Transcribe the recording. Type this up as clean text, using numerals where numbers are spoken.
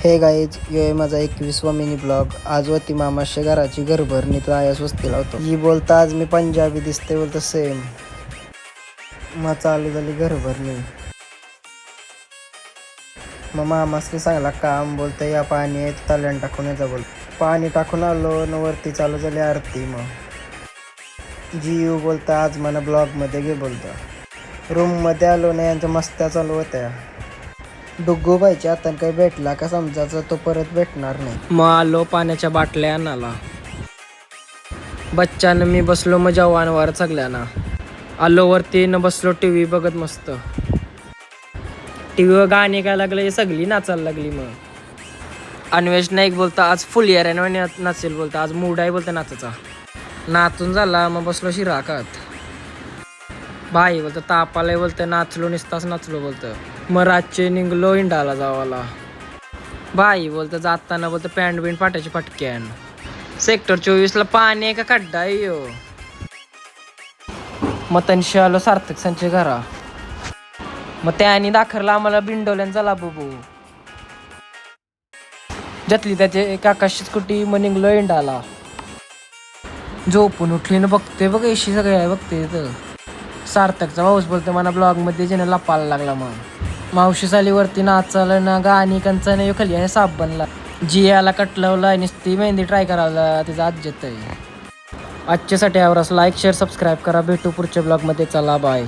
हे गाईज, यो आहे माझा 21वा मिनी ब्लॉग. आज होती मामाच्या घराची घरभरणी, तर आयास वस्ती लावतो. ही बोलता आज मी पंजाबी दिसते, बोलतो सेम. मग चालू झाली घरभरणी. मग मामासनी सांगला काम, बोलतं या पाणी आहे ताल्यान टाकून याचा. बोल पाणी टाकून आलो न वरती चालू झाली आरती. मग जीव बोलता आज मला ब्लॉगमध्ये घे बोलता. रूममध्ये आलो ना, यांच्या मस्त्या चालू होत्या. डुग्गू बाईच्या हाताने काही भेटला का समजायचं तो परत भेटणार नाही. मग आलो पाण्याच्या बाटल्या आणायला. बच्चानं मी बसलो मग जवानवर सगळ्यांना. आलो वरती न बसलो टी व्ही बघत मस्त. टीव्हीवर गाणे काय लागले, सगळी नाचायला लागली. मग अन्वेष नाईक बोलता आज फुल इयर आहे नाचेल, बोलता आज मूड आहे बोलता नाचाचा. नाचून झाला मग बसलो शिराकात. भाई बोलतं तापाला बोलतं नाचलो निसताच नाचलो बोलतं. मग रातचे निघलो इंडाला जावाला. भाई बोलतं जाताना बोलतं पॅन्ट बिंट फाटायची फटक्यान. सेक्टर 24ला पाणी आहे का खड्डा आहे यो. मग तनशी आलो सार्थक संचे घरा. मग त्याने दाखरला आम्हाला बिंडवल्यांचा लाबू. जतली त्याचे एक आकाश स्कूटी मग निघलो इंडाला. झोपून उठली ना बघते बघ एशी सगळे बघते तर. सार्थकचा भाऊस बोलतो मला ब्लॉगमध्ये जेणे लपायला लागला. मग मावशी सालीवरती नाचायला ना गाणी कंचा नाही खाली आणि साप बनला. जियाला कटलवला नुसती मेहंदी ट्राय करायला तिचा आज्जत आहे. आजच्यासाठी आवरास लाईक शेअर सबस्क्राईब करा. भेटू पुढच्या ब्लॉगमध्ये. चला बाय.